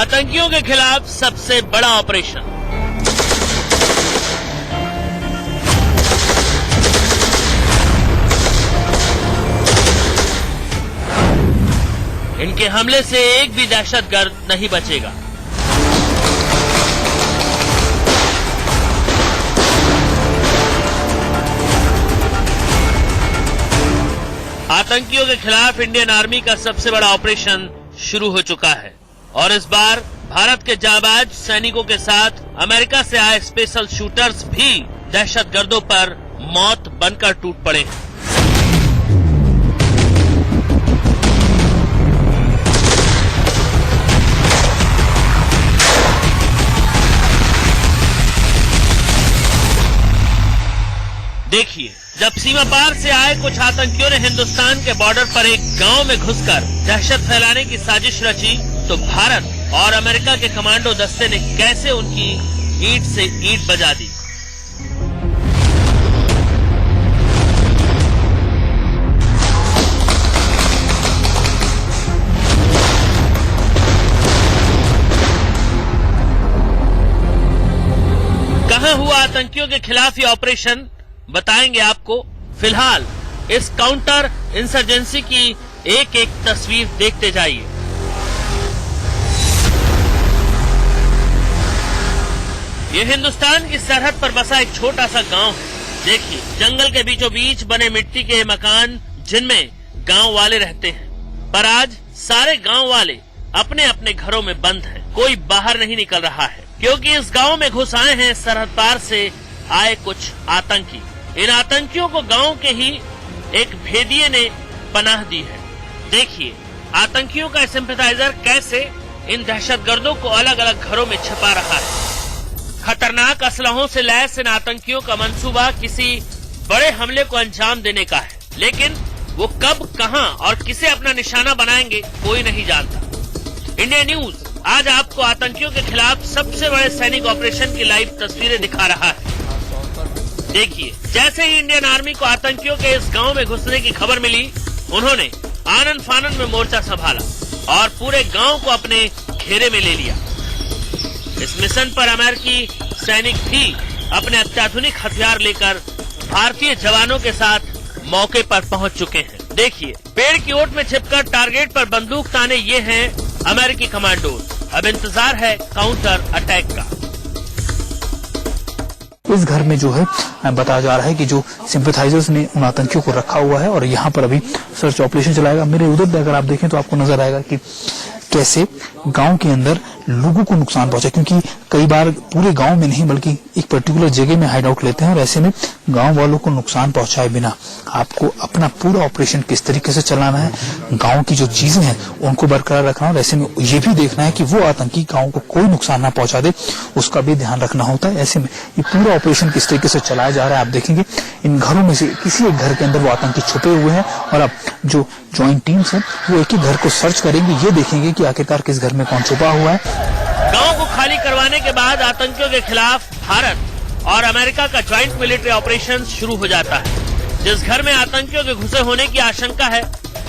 आतंकियों के खिलाफ सबसे बड़ा ऑपरेशन। इनके हमले से एक भी दहशतगर्द नहीं बचेगा। आतंकियों के खिलाफ इंडियन आर्मी का सबसे बड़ा ऑपरेशन शुरू हो चुका है और इस बार भारत के जाबाज सैनिकों के साथ अमेरिका से आए स्पेशल शूटर्स भी दहशतगर्दों पर मौत बनकर टूट पड़े हैं। देखिए, जब सीमा पार से आए कुछ आतंकियों ने हिंदुस्तान के बॉर्डर पर एक गांव में घुसकर दहशत फैलाने की साजिश रची, तो भारत और अमेरिका के कमांडो दस्ते ने कैसे उनकी ईंट से ईंट बजा दी। कहां हुआ आतंकियों के खिलाफ ये ऑपरेशन, बताएंगे आपको। फिलहाल इस काउंटर इंसर्जेंसी की एक एक तस्वीर देखते जाइए। ये हिंदुस्तान की सरहद पर बसा एक छोटा सा गांव है। देखिए, जंगल के बीचों बीच बने मिट्टी के मकान जिनमें गांव वाले रहते हैं, पर आज सारे गांव वाले अपने अपने घरों में बंद हैं। कोई बाहर नहीं निकल रहा है क्योंकि इस गांव में घुस आए हैं सरहद पार से आए कुछ आतंकी। इन आतंकियों को गांव के ही एक भेदिये ने पनाह दी है। देखिए, आतंकियों का सिंपैथाइजर कैसे इन दहशतगर्दों को अलग अलग घरों में छिपा रहा है। खतरनाक असलहों से लैस इन आतंकियों का मंसूबा किसी बड़े हमले को अंजाम देने का है, लेकिन वो कब, कहां और किसे अपना निशाना बनाएंगे कोई नहीं जानता। इंडिया न्यूज आज आपको आतंकियों के खिलाफ सबसे बड़े सैनिक ऑपरेशन की लाइव तस्वीरें दिखा रहा है। देखिए, जैसे ही इंडियन आर्मी को आतंकियों के इस गांव में घुसने की खबर मिली, उन्होंने आनन फानन में मोर्चा संभाला और पूरे गांव को अपने घेरे में ले लिया। इस मिशन पर अमेरिकी सैनिक भी अपने अत्याधुनिक हथियार लेकर भारतीय जवानों के साथ मौके पर पहुंच चुके हैं। देखिए, पेड़ की ओट में छिपकर टारगेट पर बंदूक ताने ये हैं अमेरिकी कमांडोज। अब इंतजार है काउंटर अटैक का। इस घर में जो है बताया जा रहा है कि जो सिंपैथाइजर्स ने उन आतंकियों को रखा हुआ है और यहाँ पर अभी सर्च ऑपरेशन चलाएगा। मेरे उधर अगर आप देखें तो आपको नजर आएगा कि कैसे गांव के अंदर लोगों को नुकसान पहुंचा, क्योंकि कई बार पूरे गांव में नहीं बल्कि एक पर्टिकुलर जगह में हाइड आउट लेते हैं और ऐसे में गांव वालों को नुकसान पहुंचाए बिना आपको अपना पूरा ऑपरेशन किस तरीके से चलाना है, गांव की जो चीजें हैं उनको बरकरार रखना और ऐसे में ये भी देखना है कि वो आतंकी गांव को कोई नुकसान ना पहुंचा दे, उसका भी ध्यान रखना होता है। ऐसे में ये पूरा ऑपरेशन किस तरीके से चलाया जा रहा है आप देखेंगे। इन घरों में से किसी एक घर के अंदर वो आतंकी छुपे हुए हैं और अब जो ज्वाइंट टीम्स हैं वो एक एक घर को सर्च करेंगे, ये देखेंगे कि आखिरकार किस घर में कौन छुपा हुआ है। गांव को खाली करवाने के बाद आतंकियों के खिलाफ भारत और अमेरिका का ज्वाइंट मिलिट्री ऑपरेशन शुरू हो जाता है। जिस घर में आतंकियों के घुसे होने की आशंका है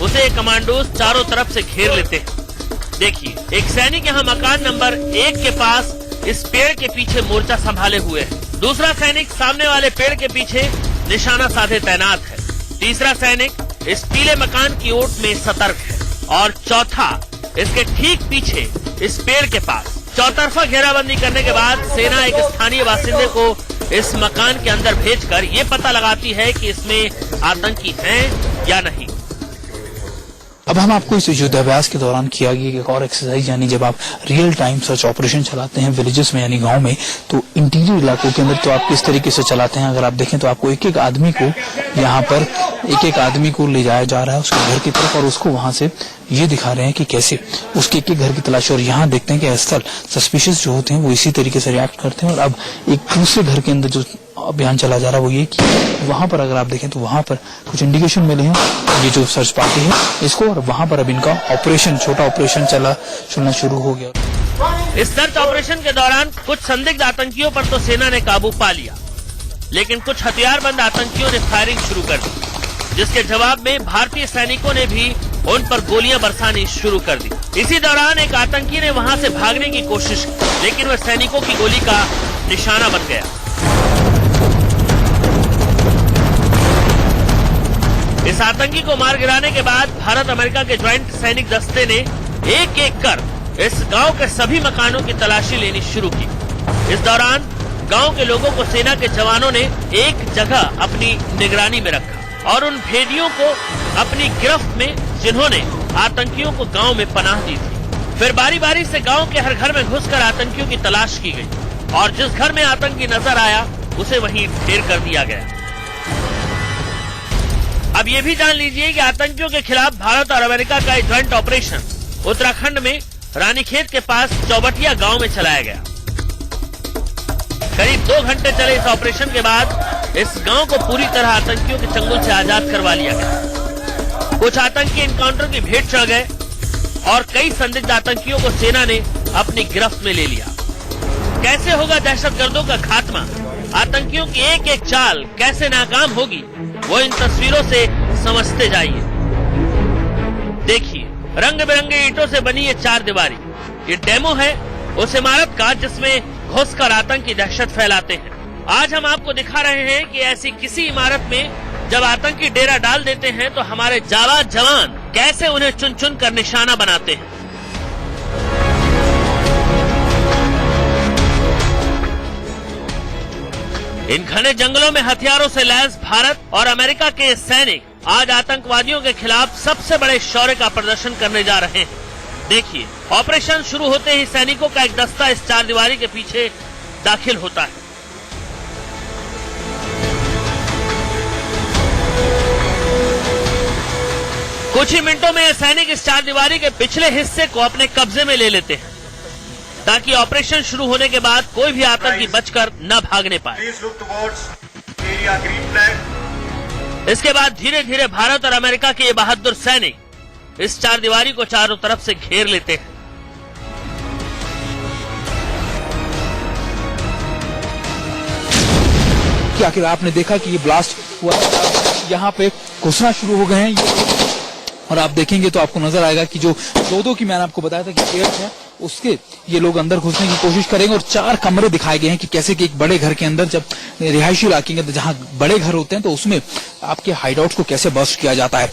उसे कमांडोज चारों तरफ से घेर लेते हैं। देखिए, एक सैनिक यहाँ मकान नंबर 1 के पास इस पेड़ के पीछे मोर्चा संभाले हुए है। दूसरा सैनिक सामने वाले पेड़ के पीछे निशाना साधे तैनात है। तीसरा सैनिक इस पीले मकान की ओट में सतर्क है और चौथा इसके ठीक पीछे इस पेड़ के पास। चौतरफा घेराबंदी करने के बाद सेना एक स्थानीय बासिंदे को इस मकान के अंदर भेजकर ये पता लगाती है कि इसमें आतंकी हैं या नहीं। अब हम आपको इस युद्धाभ्यास के दौरान किया गया एक और एक्सरसाइज, यानी जब आप रियल टाइम सर्च ऑपरेशन चलाते हैं विलेजेस में यानी गांव में, तो इंटीरियर इलाकों के अंदर तो आप किस तरीके से चलाते हैं। अगर आप देखें तो आपको एक एक आदमी को यहाँ पर ले जाया जा रहा है उसके घर की तरफ और उसको वहां से ये दिखा रहे हैं कि कैसे उसके एक एक घर की तलाशी। और यहाँ देखते हैं कि स्थल सस्पिशियस जो होते हैं वो इसी तरीके से रिएक्ट करते हैं। और अब एक दूसरे घर के अंदर जो अभियान चला जा रहा है वो ये कि वहां पर अगर आप देखें तो वहां पर कुछ इंडिकेशन मिले हैं ये जो सर्च पार्टी है इसको, और वहां पर अब इनका ऑपरेशन, छोटा ऑपरेशन चलना शुरू हो गया। इस सर्च ऑपरेशन के दौरान कुछ संदिग्ध आतंकियों पर तो सेना ने काबू पा लिया, लेकिन कुछ हथियारबंद आतंकियों ने फायरिंग शुरू कर दी, जिसके जवाब में भारतीय सैनिकों ने भी उन पर गोलियां बरसानी शुरू कर दी। इसी दौरान एक आतंकी ने वहां से भागने की कोशिश की, लेकिन वह सैनिकों की गोली का निशाना बन गया। इस आतंकी को मार गिराने के बाद भारत अमेरिका के ज्वाइंट सैनिक दस्ते ने एक एक कर इस गांव के सभी मकानों की तलाशी लेनी शुरू की। इस दौरान गांव के लोगों को सेना के जवानों ने एक जगह अपनी निगरानी में रखा और उन भेदियों को अपनी गिरफ्त में, जिन्होंने आतंकियों को गांव में पनाह दी थी। फिर बारी बारी से गांव के हर घर में घुसकर आतंकियों की तलाश की गई और जिस घर में आतंकी नजर आया उसे वहीं ढेर कर दिया गया। अब ये भी जान लीजिए कि आतंकियों के खिलाफ भारत और अमेरिका का एक ज्वाइंट ऑपरेशन उत्तराखंड में रानीखेत के पास चौबटिया गांव में चलाया गया। करीब 2 घंटे चले इस ऑपरेशन के बाद इस गांव को पूरी तरह आतंकियों के चंगुल से आजाद करवा लिया गया। कुछ आतंकी एनकाउंटर की भेंट चढ़ गए और कई संदिग्ध आतंकियों को सेना ने अपनी गिरफ्त में ले लिया। कैसे होगा दहशतगर्दों का खात्मा, आतंकियों की एक एक चाल कैसे नाकाम होगी, वो इन तस्वीरों से समझते जाइए। देखिए, रंग बिरंगे ईंटों से बनी ये 4 दीवारी, ये डेमो है उस इमारत का जिसमें घुसकर आतंकी दहशत फैलाते हैं। आज हम आपको दिखा रहे हैं कि ऐसी किसी इमारत में जब आतंकी डेरा डाल देते हैं तो हमारे जाबाज जवान कैसे उन्हें चुन चुन कर निशाना बनाते हैं। इन घने जंगलों में हथियारों से लैस भारत और अमेरिका के सैनिक आज आतंकवादियों के खिलाफ सबसे बड़े शौर्य का प्रदर्शन करने जा रहे हैं। देखिए, ऑपरेशन शुरू होते ही सैनिकों का एक दस्ता इस 4 दीवारी के पीछे दाखिल होता है। कुछ ही मिनटों में ये सैनिक इस 4 दीवारी के पिछले हिस्से को अपने कब्जे में ले लेते हैं ताकि ऑपरेशन शुरू होने के बाद कोई भी आतंकी बचकर न भागने पाए। इसके बाद धीरे धीरे भारत और अमेरिका के ये बहादुर सैनिक इस 4 दीवारी को चारों तरफ से घेर लेते हैं। कि आखिर आपने देखा कि ये ब्लास्ट हुआ, यहाँ पे घुसना शुरू हो गए हैं और आप देखेंगे तो आपको नजर आएगा कि जो 2-2 की मैंने आपको बताया था कि पेड़ है उसके ये लोग अंदर घुसने की कोशिश करेंगे और 4 कमरे दिखाए गए हैं कि कैसे कि एक बड़े घर के अंदर जब रिहायशी इलाके में जहां बड़े घर होते हैं तो उसमें आपके हाइडआउट को कैसे बस्ट किया जाता है।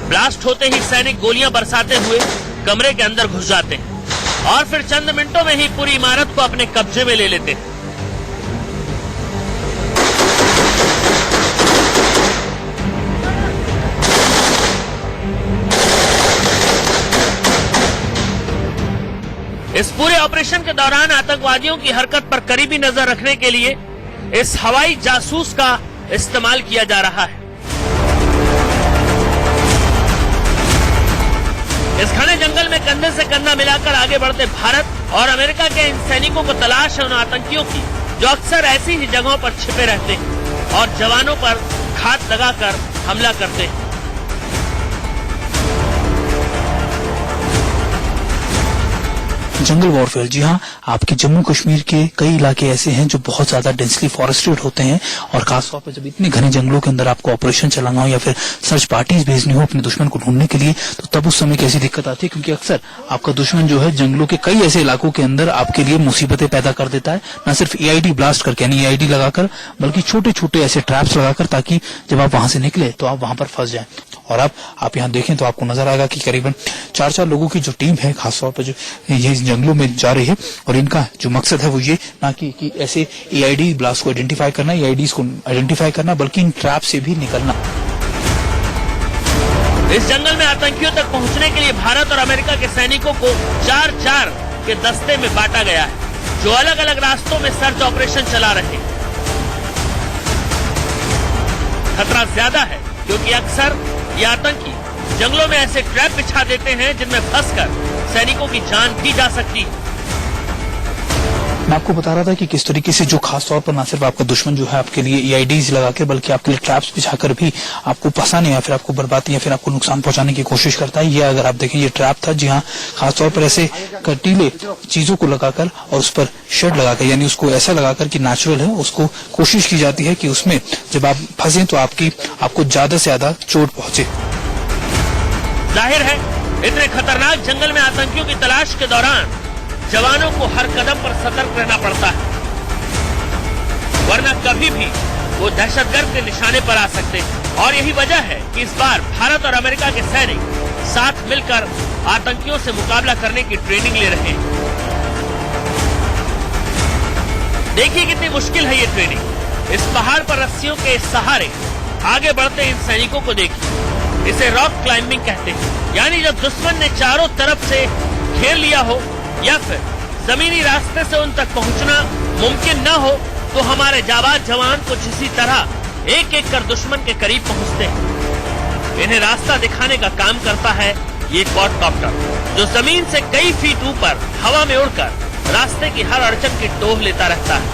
ब्लास्ट होते ही सैनिक गोलियां बरसाते हुए कमरे के अंदर घुस जाते हैं और फिर चंद मिनटों में ही पूरी इमारत को अपने कब्जे में ले लेते हैं। इस पूरे ऑपरेशन के दौरान आतंकवादियों की हरकत पर करीबी नजर रखने के लिए इस हवाई जासूस का इस्तेमाल किया जा रहा है। इस घने जंगल में कंधे से कंधा मिलाकर आगे बढ़ते भारत और अमेरिका के इन सैनिकों को तलाश है उन आतंकियों की जो अक्सर ऐसी ही जगहों पर छिपे रहते हैं और जवानों पर घात लगाकर हमला करते हैं। जंगल वॉरफेयर, जी हाँ, आपके जम्मू कश्मीर के कई इलाके ऐसे हैं जो बहुत ज्यादा डेंसली फॉरेस्टेड होते हैं और खासतौर पर जब इतने घने जंगलों के अंदर आपको ऑपरेशन चलाना हो या फिर सर्च पार्टीज भेजनी हो अपने दुश्मन को ढूंढने के लिए, तो तब उस समय कैसी दिक्कत आती है क्योंकि अक्सर आपका दुश्मन जो है जंगलों के कई ऐसे इलाकों के अंदर आपके लिए मुसीबतें पैदा कर देता है, न सिर्फ एआईडी ब्लास्ट करके यानी एआईडी लगाकर बल्कि छोटे छोटे ऐसे ट्रैप्स लगाकर ताकि जब आप वहां से निकले तो आप वहां पर फंस जाएं। और अब आप यहाँ देखें तो आपको नजर आएगा कि करीबन 4 लोगों की जो टीम है खासतौर पर जो ये जंगलों में जा रही है और इनका जो मकसद है वो ये ना कि ऐसे एआईडी ब्लास्ट को आइडेंटिफाई करना, एआईडीज को आइडेंटिफाई करना, बल्कि इन ट्रैप से भी निकलना। इस जंगल में आतंकियों तक पहुंचने के लिए भारत और अमेरिका के सैनिकों को 4 के दस्ते में बांटा गया है जो अलग अलग रास्तों में सर्च ऑपरेशन चला रहे हैं। खतरा ज्यादा है क्योंकि अक्सर ये आतंकी जंगलों में ऐसे ट्रैप बिछा देते हैं जिनमें फंसकर सैनिकों की जान भी जा सकती है। मैं आपको बता रहा था कि किस तरीके से जो खास तौर पर ना सिर्फ आपका दुश्मन जो है आपके लिए EIDs लगाकर बल्कि आपके लिए ट्रैप्स बिछाकर भी आपको फंसाने या फिर आपको बर्बादी या फिर आपको नुकसान पहुंचाने की कोशिश करता है। ये अगर आप देखें ये ट्रैप था, जी हाँ, खासतौर पर ऐसे कटीले चीजों को लगाकर और उस पर शेड लगाकर यानी उसको ऐसा लगाकर कि नेचुरल है, उसको कोशिश की जाती है कि उसमें जब आप फंसे तो आपको ज्यादा से ज्यादा चोट पहुंचे। जाहिर है इतने खतरनाक जंगल में आतंकियों की तलाश के दौरान जवानों को हर कदम पर सतर्क रहना पड़ता है, वरना कभी भी वो दहशतगर्द के निशाने पर आ सकते हैं। और यही वजह है कि इस बार भारत और अमेरिका के सैनिक साथ मिलकर आतंकियों से मुकाबला करने की ट्रेनिंग ले रहे हैं। देखिए कितनी मुश्किल है ये ट्रेनिंग। इस पहाड़ पर रस्सियों के सहारे आगे बढ़ते इन सैनिकों को देखिए। इसे रॉक क्लाइंबिंग कहते हैं, यानी जब दुश्मन ने चारों तरफ से घेर लिया हो या फिर जमीनी रास्ते से उन तक पहुंचना मुमकिन न हो तो हमारे जाबाज जवान कुछ इसी तरह एक एक कर दुश्मन के करीब पहुंचते हैं। इन्हें रास्ता दिखाने का काम करता है ये क्वाडकॉप्टर, जो जमीन से कई फीट ऊपर हवा में उड़कर रास्ते की हर अड़चन की टोह लेता रहता है।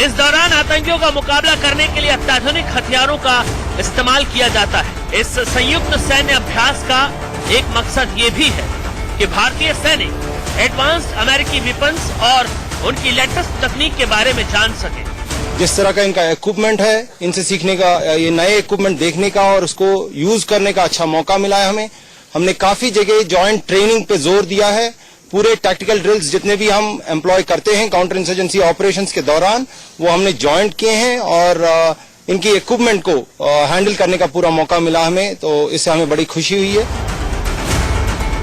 इस दौरान आतंकियों का मुकाबला करने के लिए अत्याधुनिक हथियारों का इस्तेमाल किया जाता है। इस संयुक्त सैन्य अभ्यास का एक मकसद ये भी है कि भारतीय सैनिक एडवांस्ड अमेरिकी वेपन्स और उनकी लेटेस्ट तकनीक के बारे में जान सके। जिस तरह का इनका इक्विपमेंट है, इनसे सीखने का, ये नए इक्विपमेंट देखने का और उसको यूज करने का अच्छा मौका मिला है हमें। हमने काफी जगह जॉइंट ट्रेनिंग पे जोर दिया है। पूरे टैक्टिकल ड्रिल्स जितने भी हम एम्प्लॉय करते हैं काउंटर इंसर्जेंसी ऑपरेशंस के दौरान, वो हमने जॉइंट किए हैं और इनकी इक्विपमेंट को हैंडल करने का पूरा मौका मिला हमें, तो इससे हमें बड़ी खुशी हुई है।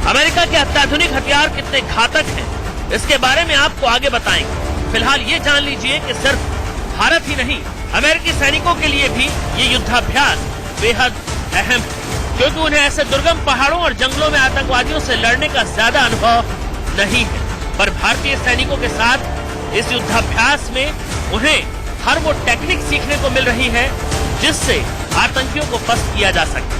अमेरिका के अत्याधुनिक हथियार कितने घातक हैं, इसके बारे में आपको आगे बताएंगे। फिलहाल ये जान लीजिए कि सिर्फ भारत ही नहीं, अमेरिकी सैनिकों के लिए भी ये युद्धाभ्यास बेहद अहम है, क्योंकि उन्हें ऐसे दुर्गम पहाड़ों और जंगलों में आतंकवादियों से लड़ने का ज्यादा अनुभव नहीं है। पर भारतीय सैनिकों के साथ इस युद्धाभ्यास में उन्हें हर वो टेक्निक सीखने को मिल रही है जिससे आतंकियों को पस्त किया जा सके।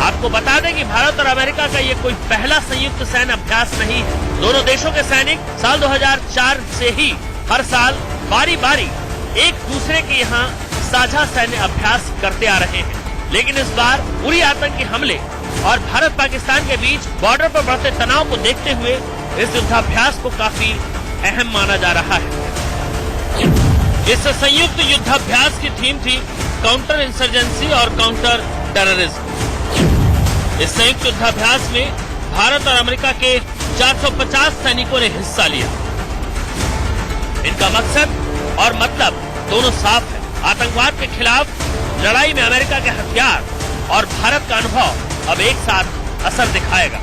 आपको बता दें कि भारत और अमेरिका का ये कोई पहला संयुक्त सैन्य अभ्यास नहीं है। दोनों देशों के सैनिक साल 2004 से ही हर साल बारी बारी एक दूसरे के यहाँ साझा सैन्य अभ्यास करते आ रहे हैं, लेकिन इस बार उरी आतंकी हमले और भारत पाकिस्तान के बीच बॉर्डर पर बढ़ते तनाव को देखते हुए इस युद्धाभ्यास को काफी अहम माना जा रहा है। इस संयुक्त युद्धाभ्यास की थीम थी काउंटर इंसर्जेंसी और काउंटर टेररिज्म। इस संयुक्त युद्धाभ्यास में भारत और अमेरिका के 450 सैनिकों ने हिस्सा लिया। इनका मकसद और मतलब दोनों साफ है। आतंकवाद के खिलाफ लड़ाई में अमेरिका के हथियार और भारत का अनुभव अब एक साथ असर दिखाएगा।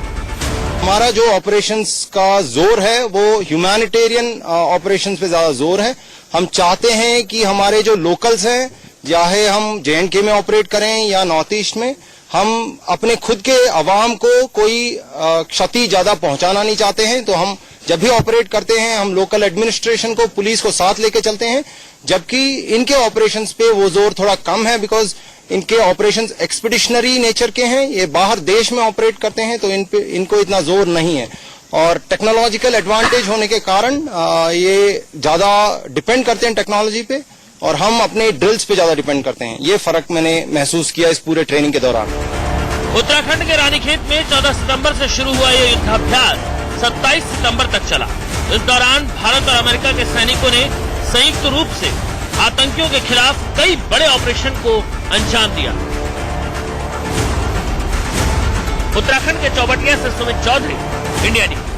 हमारा जो ऑपरेशंस का जोर है वो ह्यूमैनिटेरियन ऑपरेशंस पे ज्यादा जोर है। हम चाहते हैं कि हमारे जो लोकल्स हैं, चाहे हम JNK में ऑपरेट करें या नॉर्थ ईस्ट में, हम अपने खुद के अवाम को कोई क्षति ज्यादा पहुंचाना नहीं चाहते हैं। तो हम जब भी ऑपरेट करते हैं हम लोकल एडमिनिस्ट्रेशन को, पुलिस को साथ लेके चलते हैं, जबकि इनके ऑपरेशंस पे वो जोर थोड़ा कम है बिकॉज इनके ऑपरेशंस एक्सपीडिशनरी नेचर के हैं। ये बाहर देश में ऑपरेट करते हैं तो इनको इतना जोर नहीं है और टेक्नोलॉजिकल एडवांटेज होने के कारण ये ज्यादा डिपेंड करते हैं टेक्नोलॉजी पे और हम अपने ड्रिल्स पे ज्यादा डिपेंड करते हैं। ये फर्क मैंने महसूस किया इस पूरे ट्रेनिंग के दौरान। उत्तराखंड के रानीखेत में 14 सितंबर से शुरू हुआ ये युद्धाभ्यास 27 सितंबर तक चला। इस दौरान भारत और अमेरिका के सैनिकों ने संयुक्त रूप से आतंकियों के खिलाफ कई बड़े ऑपरेशन को अंजाम दिया। उत्तराखंड के चौबटिया से सुमित चौधरी, इंडिया न्यूज।